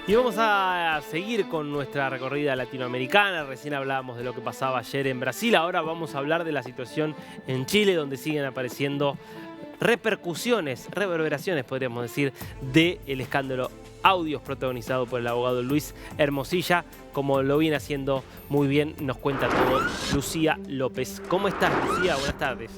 Y vamos a seguir con nuestra recorrida latinoamericana. Recién hablábamos de lo que pasaba ayer en Brasil. Ahora vamos a hablar de la situación en Chile, donde siguen apareciendo repercusiones, reverberaciones, podríamos decir, del escándalo Audios protagonizado por el abogado Luis Hermosilla. Como lo viene haciendo muy bien, nos cuenta todo Lucía López. ¿Cómo estás, Lucía? Buenas tardes.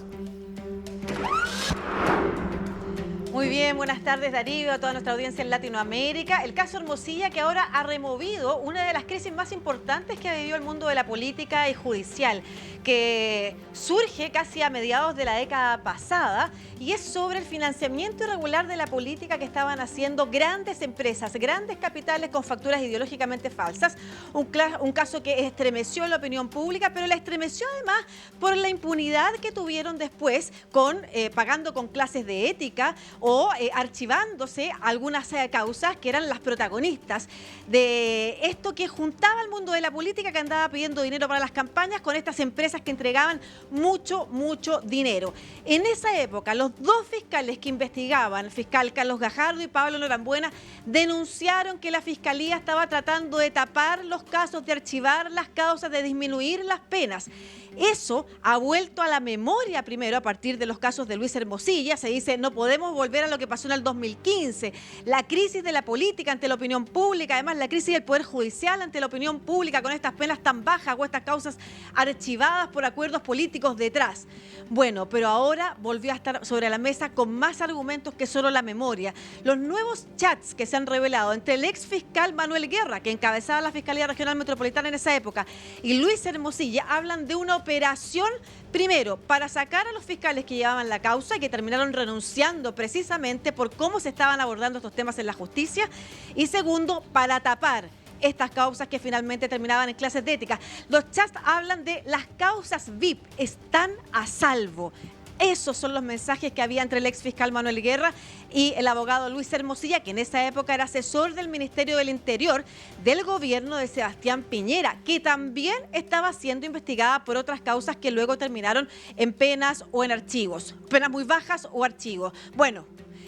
Muy bien, buenas tardes Darío, a toda nuestra audiencia en Latinoamérica. El caso Hermosilla, que ahora ha removido una de las crisis más importantes que ha vivido el mundo de la política y judicial, que surge casi a mediados de la década pasada y es sobre el financiamiento irregular de la política que estaban haciendo grandes empresas, grandes capitales con facturas ideológicamente falsas. Un caso que estremeció la opinión pública, pero la estremeció además por la impunidad que tuvieron después con pagando con clases de ética o archivándose algunas causas que eran las protagonistas de esto que juntaba al mundo de la política, que andaba pidiendo dinero para las campañas con estas empresas que entregaban mucho dinero. En esa época, los dos fiscales que investigaban, el fiscal Carlos Gajardo y Pablo Norambuena, denunciaron que la Fiscalía estaba tratando de tapar los casos, de archivar las causas, de disminuir las penas. Eso ha vuelto a la memoria primero a partir de los casos de Luis Hermosilla. Se dice, no podemos volver a lo que pasó en el 2015. La crisis de la política ante la opinión pública, además la crisis del Poder Judicial ante la opinión pública con estas penas tan bajas o estas causas archivadas por acuerdos políticos detrás. Bueno, pero ahora volvió a estar sobre la mesa con más argumentos que solo la memoria. Los nuevos chats que se han revelado entre el ex fiscal Manuel Guerra, que encabezaba la Fiscalía Regional Metropolitana en esa época, y Luis Hermosilla hablan de una operación, primero, para sacar a los fiscales que llevaban la causa y que terminaron renunciando precisamente por cómo se estaban abordando estos temas en la justicia, y segundo, para tapar estas causas que finalmente terminaban en clases de ética. Los chats hablan de las causas VIP, están a salvo. Esos son los mensajes que había entre el ex fiscal Manuel Guerra y el abogado Luis Hermosilla, que en esa época era asesor del Ministerio del Interior del gobierno de Sebastián Piñera, que también estaba siendo investigada por otras causas que luego terminaron en penas o en archivos, penas muy bajas o archivos. Bueno,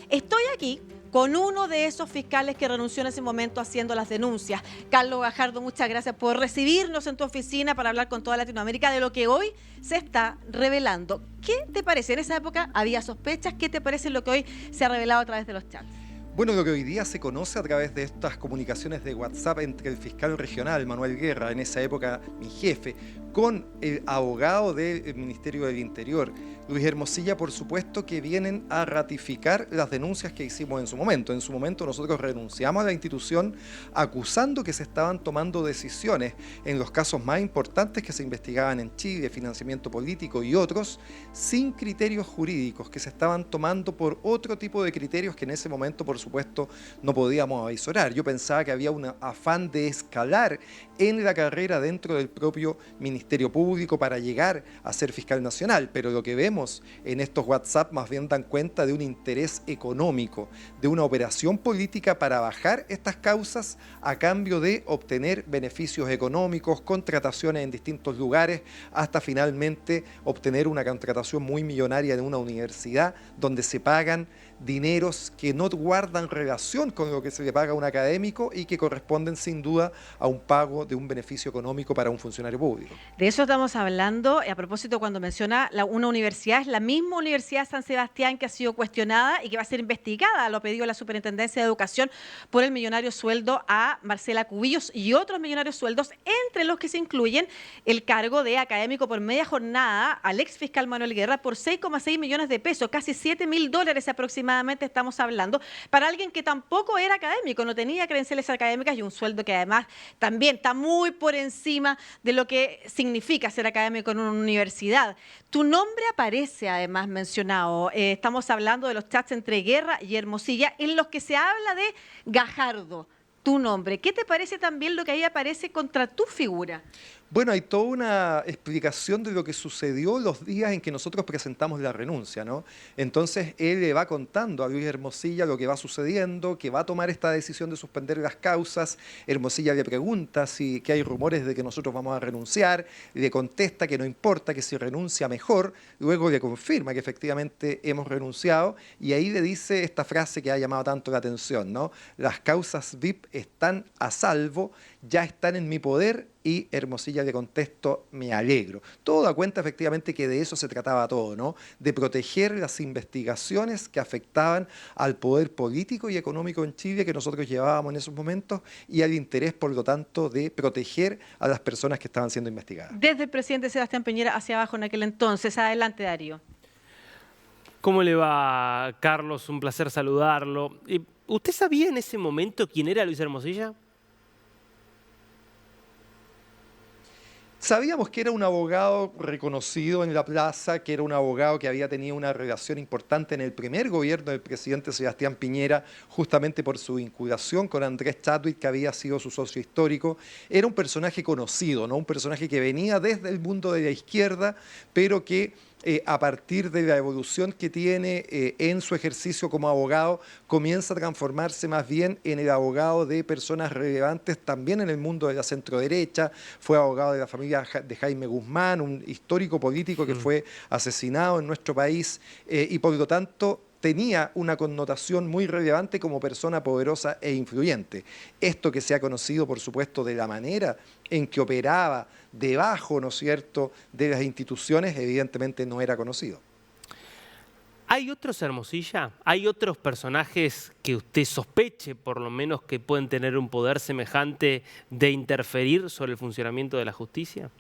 estoy aquí con uno de esos fiscales que renunció en ese momento haciendo las denuncias. Carlos Gajardo, muchas gracias por recibirnos en tu oficina para hablar con toda Latinoamérica de lo que hoy se está revelando. ¿Qué te parece? En esa época había sospechas. ¿Qué te parece lo que hoy se ha revelado a través de los chats? Bueno, lo que hoy día se conoce a través de estas comunicaciones de WhatsApp entre el fiscal regional Manuel Guerra, en esa época mi jefe, con el abogado del Ministerio del Interior, Luis Hermosilla, por supuesto que vienen a ratificar las denuncias que hicimos en su momento. En su momento nosotros renunciamos a la institución acusando que se estaban tomando decisiones en los casos más importantes que se investigaban en Chile, financiamiento político y otros, sin criterios jurídicos, que se estaban tomando por otro tipo de criterios que en ese momento, por supuesto, no podíamos avisorar. Yo pensaba que había un afán de escalar en la carrera dentro del propio Ministerio Público para llegar a ser fiscal nacional, pero lo que vemos en estos WhatsApp más bien dan cuenta de un interés económico, de una operación política para bajar estas causas a cambio de obtener beneficios económicos, contrataciones en distintos lugares, hasta finalmente obtener una contratación muy millonaria en una universidad donde se pagan dineros que no guardan relación con lo que se le paga a un académico y que corresponden sin duda a un pago de un beneficio económico para un funcionario público. De eso estamos hablando. A propósito, cuando menciona una universidad, es la misma Universidad de San Sebastián que ha sido cuestionada y que va a ser investigada, lo pedido la Superintendencia de Educación, por el millonario sueldo a Marcela Cubillos y otros millonarios sueldos, entre los que se incluyen el cargo de académico por media jornada al ex fiscal Manuel Guerra por 6,6 millones de pesos, casi $7.000 aproximadamente estamos hablando, para alguien que tampoco era académico, no tenía credenciales académicas y un sueldo que además también está muy por encima de lo que significa ser académico en una universidad. Tu nombre aparece además mencionado. Estamos hablando de los chats entre Guerra y Hermosilla, en los que se habla de Gajardo. Tu nombre. ¿Qué te parece también lo que ahí aparece contra tu figura? Bueno, hay toda una explicación de lo que sucedió los días en que nosotros presentamos la renuncia, ¿no? Entonces, él le va contando a Luis Hermosilla lo que va sucediendo, que va a tomar esta decisión de suspender las causas. Hermosilla le pregunta que hay rumores de que nosotros vamos a renunciar, le contesta que no importa, que si renuncia mejor, luego le confirma que efectivamente hemos renunciado y ahí le dice esta frase que ha llamado tanto la atención, ¿no? Las causas VIP están a salvo, ya están en mi poder. Y Hermosilla le contesto, me alegro. Todo da cuenta efectivamente que de eso se trataba todo, ¿no? De proteger las investigaciones que afectaban al poder político y económico en Chile que nosotros llevábamos en esos momentos y al interés, por lo tanto, de proteger a las personas que estaban siendo investigadas. Desde el presidente Sebastián Piñera hacia abajo en aquel entonces. Adelante, Darío. ¿Cómo le va, Carlos? Un placer saludarlo. ¿Usted sabía en ese momento quién era Luis Hermosilla? Sabíamos que era un abogado reconocido en la plaza, que era un abogado que había tenido una relación importante en el primer gobierno del presidente Sebastián Piñera, justamente por su vinculación con Andrés Chadwick, que había sido su socio histórico. Era un personaje conocido, ¿no? Un personaje que venía desde el mundo de la izquierda, pero que a partir de la evolución que tiene en su ejercicio como abogado, comienza a transformarse más bien en el abogado de personas relevantes también en el mundo de la centroderecha. Fue abogado de la familia de Jaime Guzmán, un histórico político que fue asesinado en nuestro país y por lo tanto tenía una connotación muy relevante como persona poderosa e influyente. Esto que se ha conocido, por supuesto, de la manera en que operaba debajo, ¿no es cierto?, de las instituciones, evidentemente no era conocido. ¿Hay otros Hermosilla? ¿Hay otros personajes que usted sospeche, por lo menos, que pueden tener un poder semejante de interferir sobre el funcionamiento de la justicia?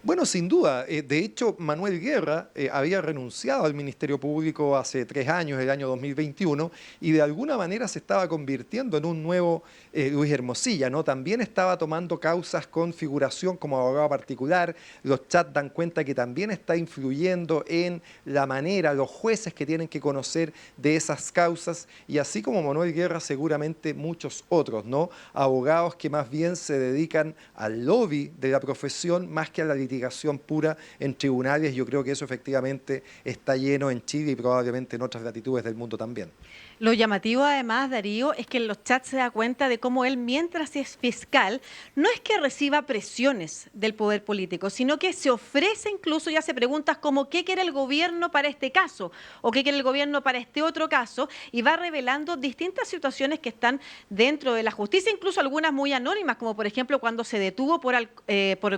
Bueno, sin duda. De hecho, Manuel Guerra había renunciado al Ministerio Público hace 3 años, el año 2021, y de alguna manera se estaba convirtiendo en un nuevo Luis Hermosilla, ¿no? También estaba tomando causas con figuración como abogado particular. Los chats dan cuenta que también está influyendo en la manera, los jueces que tienen que conocer de esas causas, y así como Manuel Guerra, seguramente muchos otros, ¿no? Abogados que más bien se dedican al lobby de la profesión más que a la litigación pura en tribunales. Yo creo que eso efectivamente está lleno en Chile y probablemente en otras latitudes del mundo también. Lo llamativo además, Darío, es que en los chats se da cuenta de cómo él, mientras es fiscal, no es que reciba presiones del poder político, sino que se ofrece incluso y hace preguntas como ¿qué quiere el gobierno para este caso? ¿O qué quiere el gobierno para este otro caso? Y va revelando distintas situaciones que están dentro de la justicia, incluso algunas muy anónimas, como por ejemplo cuando se detuvo por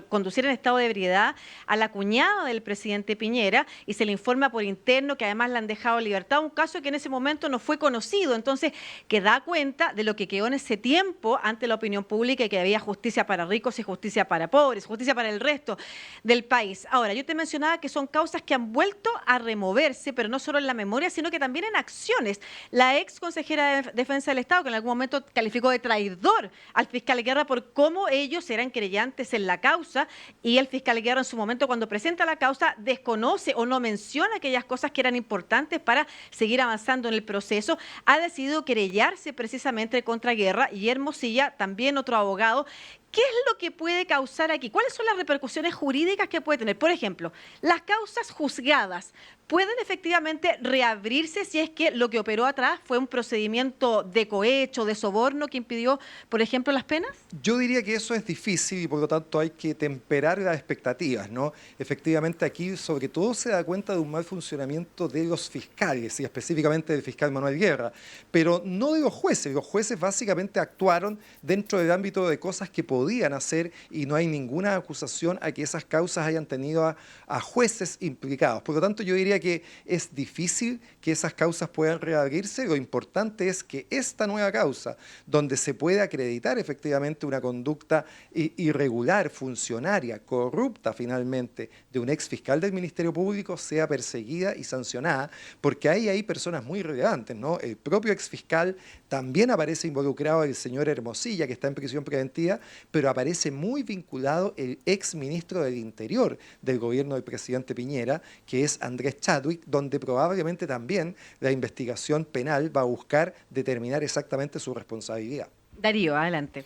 conducir en estado de ebriedad a la cuñada del presidente Piñera y se le informa por interno que además la han dejado en libertad, un caso que en ese momento no fue conocido, entonces que da cuenta de lo que quedó en ese tiempo ante la opinión pública y que había justicia para ricos y justicia para pobres, justicia para el resto del país. Ahora, yo te mencionaba que son causas que han vuelto a removerse, pero no solo en la memoria, sino que también en acciones. La ex consejera de Defensa del Estado, que en algún momento calificó de traidor al fiscal Guerra por cómo ellos eran querellantes en la causa, y el fiscal Guerra en su momento cuando presenta la causa desconoce o no menciona aquellas cosas que eran importantes para seguir avanzando en el proceso. Ha decidido querellarse precisamente contra Guerra y Hermosilla, también otro abogado. ¿Qué es lo que puede causar aquí? ¿Cuáles son las repercusiones jurídicas que puede tener? Por ejemplo, las causas juzgadas pueden efectivamente reabrirse si es que lo que operó atrás fue un procedimiento de cohecho, de soborno que impidió, por ejemplo, las penas. Yo diría que eso es difícil y por lo tanto hay que temperar las expectativas, ¿no? Efectivamente aquí sobre todo se da cuenta de un mal funcionamiento de los fiscales y específicamente del fiscal Manuel Guerra, pero no de los jueces. Los jueces básicamente actuaron dentro del ámbito de cosas que podían hacer y no hay ninguna acusación a que esas causas hayan tenido a jueces implicados. Por lo tanto, yo diría que es difícil que esas causas puedan reabrirse. Lo importante es que esta nueva causa, donde se puede acreditar efectivamente una conducta irregular, funcionaria, corrupta finalmente, de un ex fiscal del Ministerio Público, sea perseguida y sancionada, porque hay personas muy relevantes, ¿no? El propio ex fiscal también aparece involucrado, el señor Hermosilla, que está en prisión preventiva, pero aparece muy vinculado el ex ministro del Interior del gobierno del presidente Piñera, que es Andrés Chadwick, donde probablemente también la investigación penal va a buscar determinar exactamente su responsabilidad. Darío, adelante.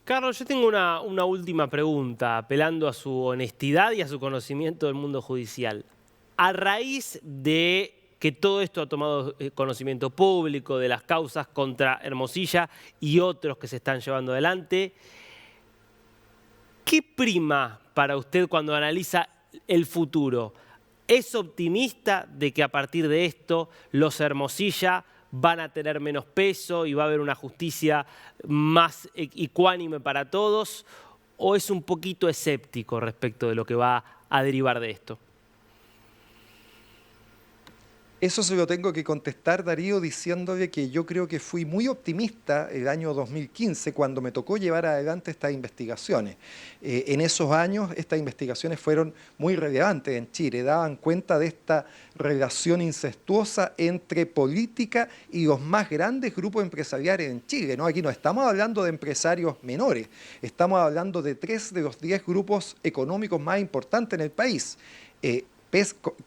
Carlos, yo tengo una última pregunta, apelando a su honestidad y a su conocimiento del mundo judicial. A raíz de que todo esto ha tomado conocimiento público, de las causas contra Hermosilla y otros que se están llevando adelante, ¿qué prima para usted cuando analiza el futuro? ¿Es optimista de que a partir de esto los Hermosilla van a tener menos peso y va a haber una justicia más ecuánime para todos? ¿O es un poquito escéptico respecto de lo que va a derivar de esto? Eso se lo tengo que contestar, Darío, diciéndole que yo creo que fui muy optimista el año 2015 cuando me tocó llevar adelante estas investigaciones. En esos años estas investigaciones fueron muy relevantes en Chile, daban cuenta de esta relación incestuosa entre política y los más grandes grupos empresariales en Chile, ¿no? Aquí no estamos hablando de empresarios menores, estamos hablando de 3 de los 10 grupos económicos más importantes en el país.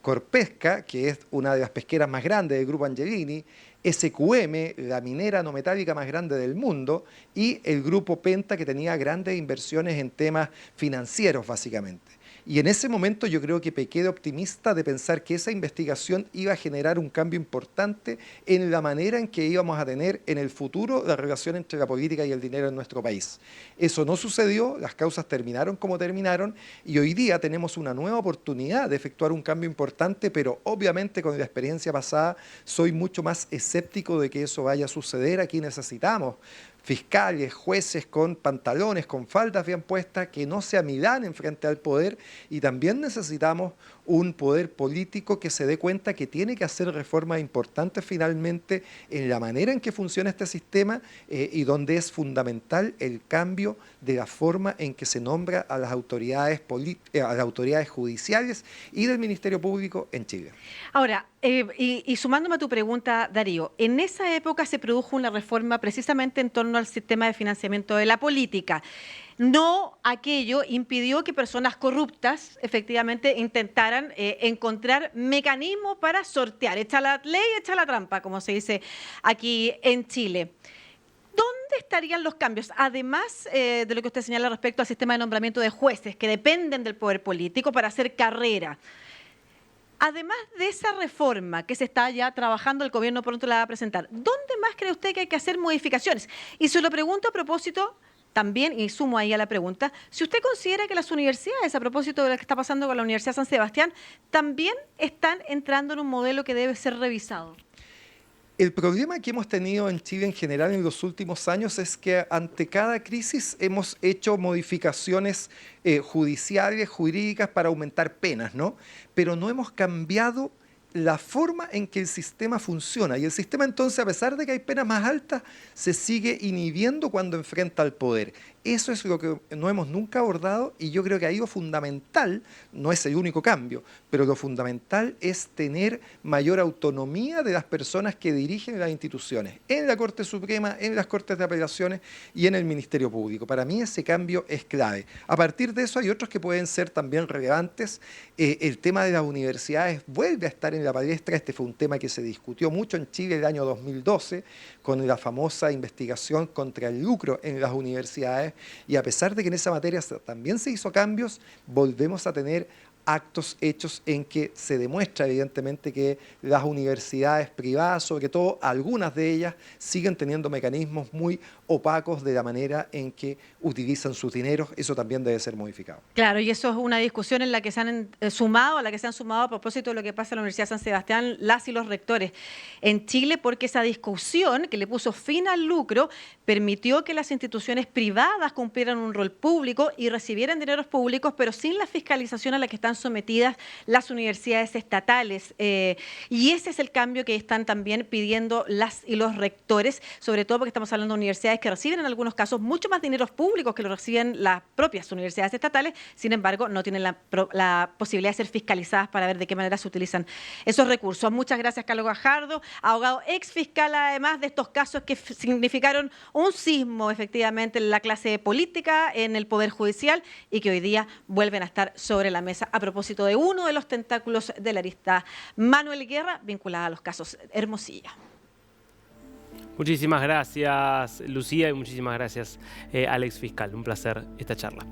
Corpesca, que es una de las pesqueras más grandes del grupo Angelini, SQM, la minera no metálica más grande del mundo, y el grupo Penta, que tenía grandes inversiones en temas financieros, básicamente. Y en ese momento yo creo que pequé de optimista de pensar que esa investigación iba a generar un cambio importante en la manera en que íbamos a tener en el futuro la relación entre la política y el dinero en nuestro país. Eso no sucedió, las causas terminaron como terminaron y hoy día tenemos una nueva oportunidad de efectuar un cambio importante, pero obviamente con la experiencia pasada soy mucho más escéptico de que eso vaya a suceder. Aquí necesitamos fiscales, jueces con pantalones, con faldas bien puestas, que no se amilanen frente al poder, y también necesitamos un poder político que se dé cuenta que tiene que hacer reformas importantes finalmente en la manera en que funciona este sistema y donde es fundamental el cambio de la forma en que se nombra a las autoridades judiciales y del Ministerio Público en Chile. Ahora, y sumándome a tu pregunta, Darío, en esa época se produjo una reforma precisamente en torno al sistema de financiamiento de la política. No aquello impidió que personas corruptas efectivamente intentaran encontrar mecanismos para sortear. Echa la ley, echa la trampa, como se dice aquí en Chile. ¿Dónde estarían los cambios? Además de lo que usted señala respecto al sistema de nombramiento de jueces, que dependen del poder político para hacer carrera. Además de esa reforma que se está ya trabajando, el gobierno pronto la va a presentar, ¿dónde más cree usted que hay que hacer modificaciones? Y se lo pregunto a propósito también, y sumo ahí a la pregunta, si usted considera que las universidades, a propósito de lo que está pasando con la Universidad San Sebastián, también están entrando en un modelo que debe ser revisado. El problema que hemos tenido en Chile en general en los últimos años es que ante cada crisis hemos hecho modificaciones judiciales, jurídicas para aumentar penas, ¿no? Pero no hemos cambiado la forma en que el sistema funciona. Y el sistema entonces, a pesar de que hay penas más altas, se sigue inhibiendo cuando enfrenta al poder. Eso es lo que no hemos nunca abordado y yo creo que ahí lo fundamental, no es el único cambio, pero lo fundamental es tener mayor autonomía de las personas que dirigen las instituciones, en la Corte Suprema, en las Cortes de Apelaciones y en el Ministerio Público. Para mí ese cambio es clave. A partir de eso hay otros que pueden ser también relevantes. El tema de las universidades vuelve a estar en la palestra. Este fue un tema que se discutió mucho en Chile el año 2012 con la famosa investigación contra el lucro en las universidades. Y a pesar de que en esa materia también se hizo cambios, volvemos a tener actos hechos en que se demuestra evidentemente que las universidades privadas, sobre todo algunas de ellas, siguen teniendo mecanismos muy opacos de la manera en que utilizan sus dineros. Eso también debe ser modificado. Claro, y eso es una discusión en la que se han sumado, a propósito de lo que pasa en la Universidad San Sebastián, las y los rectores en Chile, porque esa discusión que le puso fin al lucro permitió que las instituciones privadas cumplieran un rol público y recibieran dineros públicos, pero sin la fiscalización a la que están sometidas las universidades estatales. Y ese es el cambio que están también pidiendo las y los rectores, sobre todo porque estamos hablando de universidades que reciben en algunos casos mucho más dineros públicos que lo reciben las propias universidades estatales, sin embargo no tienen la posibilidad de ser fiscalizadas para ver de qué manera se utilizan esos recursos. Muchas gracias, Carlos Gajardo, abogado ex fiscal además de estos casos que significaron un sismo efectivamente en la clase política, en el Poder Judicial y que hoy día vuelven a estar sobre la mesa a propósito de uno de los tentáculos de la arista Manuel Guerra vinculada a los casos Hermosilla. Muchísimas gracias, Lucía, y muchísimas gracias al ex fiscal. Un placer esta charla.